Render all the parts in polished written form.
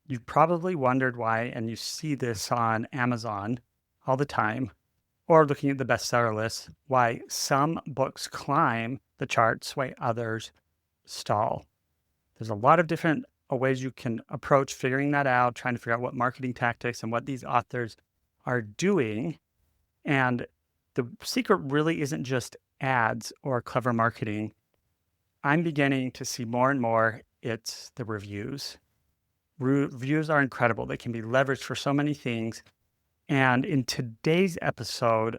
You've probably wondered why, and you see this on Amazon all the time, or looking at the bestseller list, why some books climb the charts while others stall. There's a lot of different ways you can approach figuring that out, trying to figure out what marketing tactics and what these authors are doing. And the secret really isn't just ads or clever marketing. I'm beginning to see more and more it's the reviews. Reviews are incredible. They can be leveraged for so many things. And in today's episode,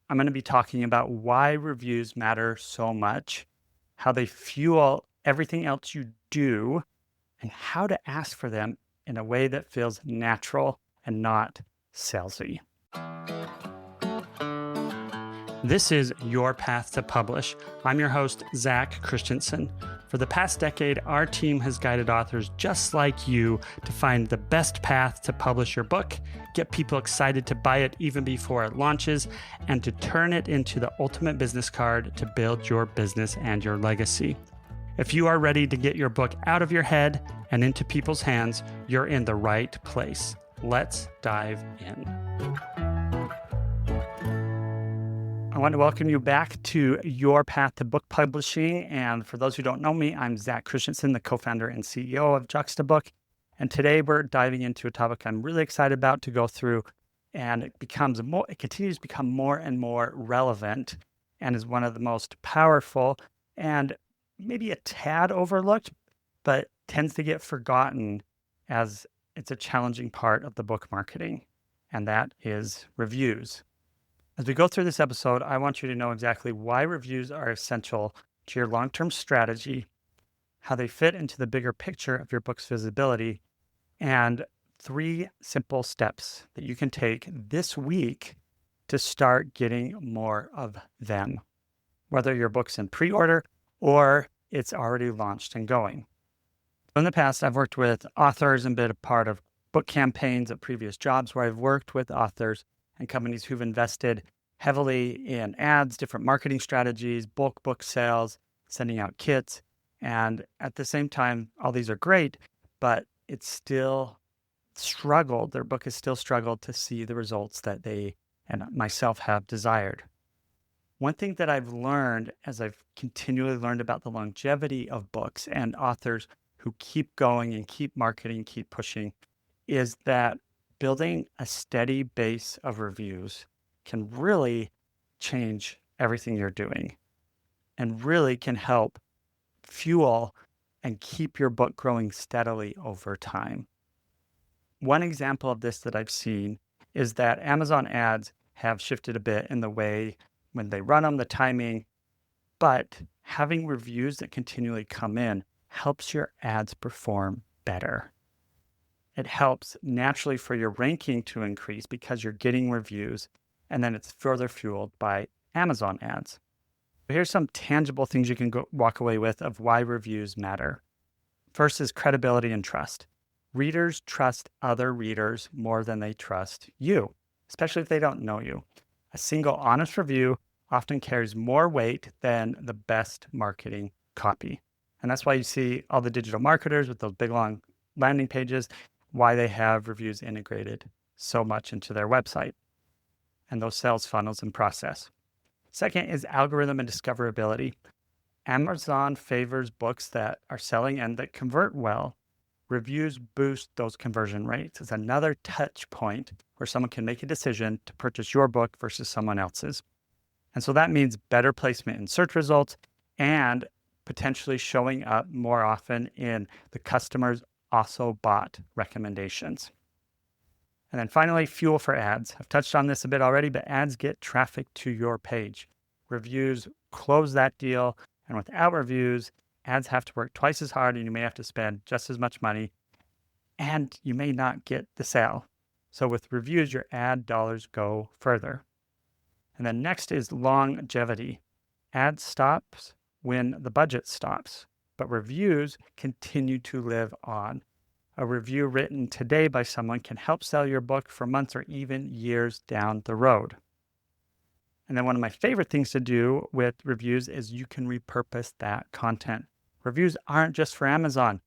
I'm going to be talking about why reviews matter so much, how they fuel everything else you do, and how to ask for them in a way that feels natural and not salesy. This is Your Path to Publish. I'm your host, Zach Christensen. For the past decade, our team has guided authors just like you to find the best path to publish your book, get people excited to buy it even before it launches, and to turn it into the ultimate business card to build your business and your legacy. If you are ready to get your book out of your head and into people's hands, you're in the right place. Let's dive in. I want to welcome you back to Your Path to Book Publishing. And for those who don't know me, I'm Zach Christensen, the co-founder and CEO of Juxtabook. And today we're diving into a topic I'm really excited about to go through. And it continues to become more and more relevant and is one of the most powerful and maybe a tad overlooked, but tends to get forgotten as it's a challenging part of the book marketing. And that is reviews. As we go through this episode, I want you to know exactly why reviews are essential to your long-term strategy, how they fit into the bigger picture of your book's visibility, and 3 simple steps that you can take this week to start getting more of them, whether your book's in pre-order or it's already launched and going. In the past, I've worked with authors and been a part of book campaigns at previous jobs where I've worked with authors and companies who've invested heavily in ads, different marketing strategies, bulk book sales, sending out kits. And at the same time, all these are great, but it's still struggled. Their book has still struggled to see the results that they and myself have desired. One thing that I've learned as I've continually learned about the longevity of books and authors who keep going and keep marketing, keep pushing, is that building a steady base of reviews can really change everything you're doing and really can help fuel and keep your book growing steadily over time. One example of this that I've seen is that Amazon ads have shifted a bit in the way when they run them, the timing, but having reviews that continually come in helps your ads perform better. It helps naturally for your ranking to increase because you're getting reviews, and then it's further fueled by Amazon ads. Here's some tangible things you can walk away with of why reviews matter. First is credibility and trust. Readers trust other readers more than they trust you, especially if they don't know you. A single honest review often carries more weight than the best marketing copy. And that's why you see all the digital marketers with those big long landing pages, why they have reviews integrated so much into their website and those sales funnels and process. Second is algorithm and discoverability. Amazon favors books that are selling and that convert well. Reviews boost those conversion rates. It's another touch point where someone can make a decision to purchase your book versus someone else's. And so that means better placement in search results and potentially showing up more often in the customer's also bought recommendations. And then finally, fuel for ads. I've touched on this a bit already, but ads get traffic to your page. Reviews close that deal. And without reviews, ads have to work twice as hard and you may have to spend just as much money and you may not get the sale. So with reviews, your ad dollars go further. And then next is longevity. Ad stops when the budget stops, but reviews continue to live on. A review written today by someone can help sell your book for months or even years down the road. And then one of my favorite things to do with reviews is you can repurpose that content. Reviews aren't just for Amazon.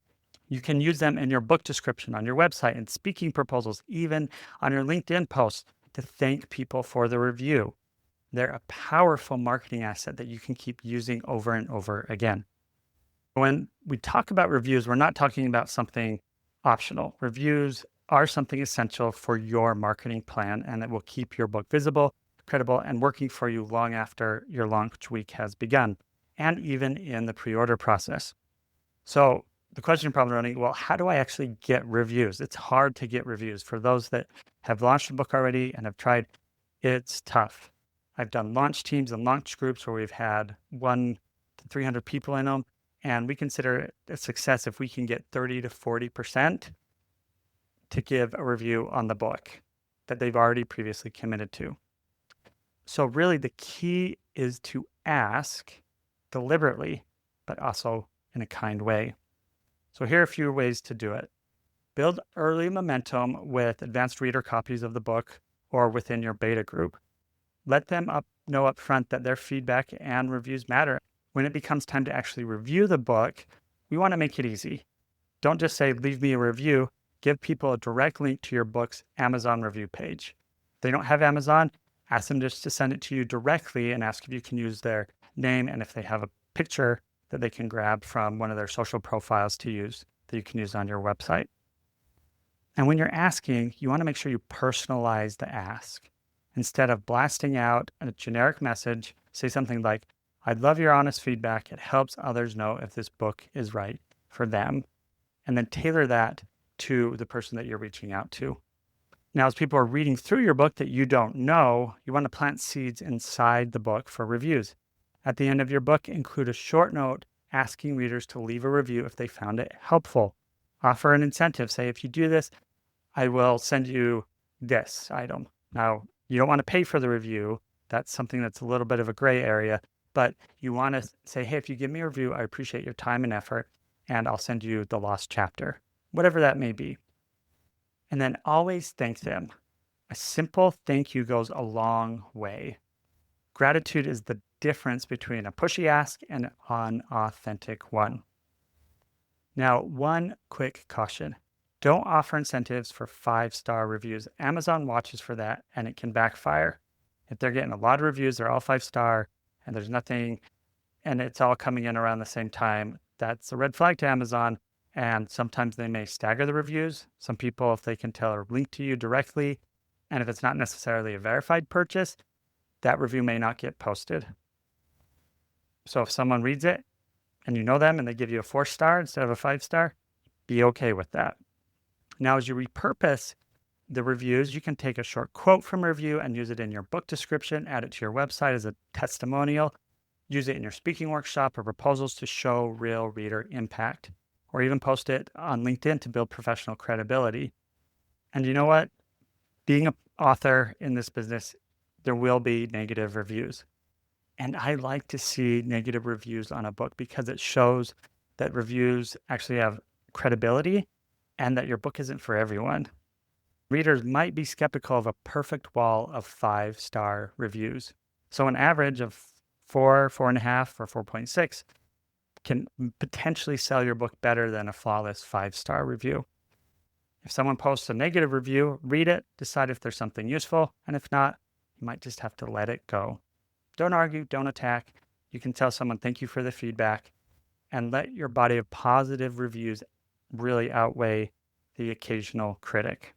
You can use them in your book description, on your website, and speaking proposals, even on your LinkedIn posts to thank people for the review. They're a powerful marketing asset that you can keep using over and over again. When we talk about reviews, we're not talking about something optional. Reviews are something essential for your marketing plan, and it will keep your book visible, credible, and working for you long after your launch week has begun, and even in the pre-order process. So the question you're probably running, well, how do I actually get reviews? It's hard to get reviews. For those that have launched a book already and have tried, it's tough. I've done launch teams and launch groups where we've had 1 to 300 people in them, and we consider it a success if we can get 30 to 40% to give a review on the book that they've already previously committed to. So really the key is to ask deliberately, but also in a kind way. So here are a few ways to do it. Build early momentum with advanced reader copies of the book or within your beta group. Let them know up front that their feedback and reviews matter. When it becomes time to actually review the book, we want to make it easy. Don't just say, leave me a review. Give people a direct link to your book's Amazon review page. If they don't have Amazon, ask them just to send it to you directly and ask if you can use their name and if they have a picture that they can grab from one of their social profiles to use that you can use on your website. And when you're asking, you want to make sure you personalize the ask. Instead of blasting out a generic message, say something like, I'd love your honest feedback. It helps others know if this book is right for them. And then tailor that to the person that you're reaching out to. Now, as people are reading through your book that you don't know, you want to plant seeds inside the book for reviews. At the end of your book, include a short note asking readers to leave a review if they found it helpful. Offer an incentive. Say, if you do this, I will send you this item. Now, you don't want to pay for the review. That's something that's a little bit of a gray area, but you want to say, hey, if you give me a review, I appreciate your time and effort, and I'll send you the lost chapter, whatever that may be. And then always thank them. A simple thank you goes a long way. Gratitude is the difference between a pushy ask and an authentic one. Now, one quick caution. Don't offer incentives for 5-star reviews. Amazon watches for that, and it can backfire. If they're getting a lot of reviews, they're all 5-star, and there's nothing, and it's all coming in around the same time, that's a red flag to Amazon, and sometimes they may stagger the reviews. Some people, if they can tell, are linked to you directly, and if it's not necessarily a verified purchase, that review may not get posted. So if someone reads it, and you know them, and they give you a 4-star instead of a 5-star, be okay with that. Now, as you repurpose the reviews, you can take a short quote from a review and use it in your book description, add it to your website as a testimonial, use it in your speaking workshop or proposals to show real reader impact, or even post it on LinkedIn to build professional credibility. And you know what? Being an author in this business, there will be negative reviews. And I like to see negative reviews on a book because it shows that reviews actually have credibility and that your book isn't for everyone. Readers might be skeptical of a perfect wall of 5-star reviews. So an average of 4, 4.5, or 4.6 can potentially sell your book better than a flawless 5-star review. If someone posts a negative review, read it, decide if there's something useful, and if not, you might just have to let it go. Don't argue, don't attack. You can tell someone, thank you for the feedback, and let your body of positive reviews really outweigh the occasional critic.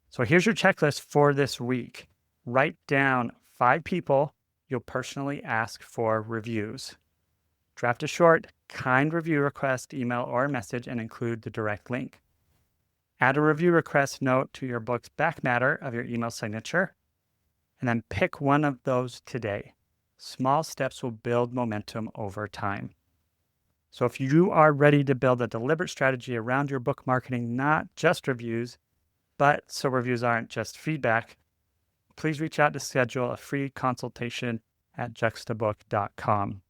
So here's your checklist for this week. Write down 5 people you'll personally ask for reviews. Draft a short, kind review request, email, or message, and include the direct link. Add a review request note to your book's back matter of your email signature, and then pick one of those today. Small steps will build momentum over time. So if you are ready to build a deliberate strategy around your book marketing, not just reviews, but so reviews aren't just feedback, please reach out to schedule a free consultation at juxtabook.com.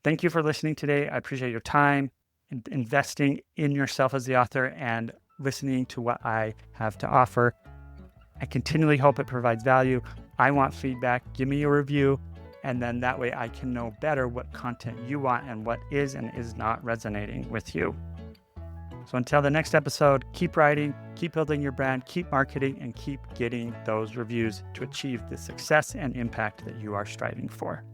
Thank you for listening today. I appreciate your time and investing in yourself as the author and listening to what I have to offer. I continually hope it provides value. I want feedback. Give me a review. And then that way I can know better what content you want and what is and is not resonating with you. So until the next episode, keep writing, keep building your brand, keep marketing, and keep getting those reviews to achieve the success and impact that you are striving for.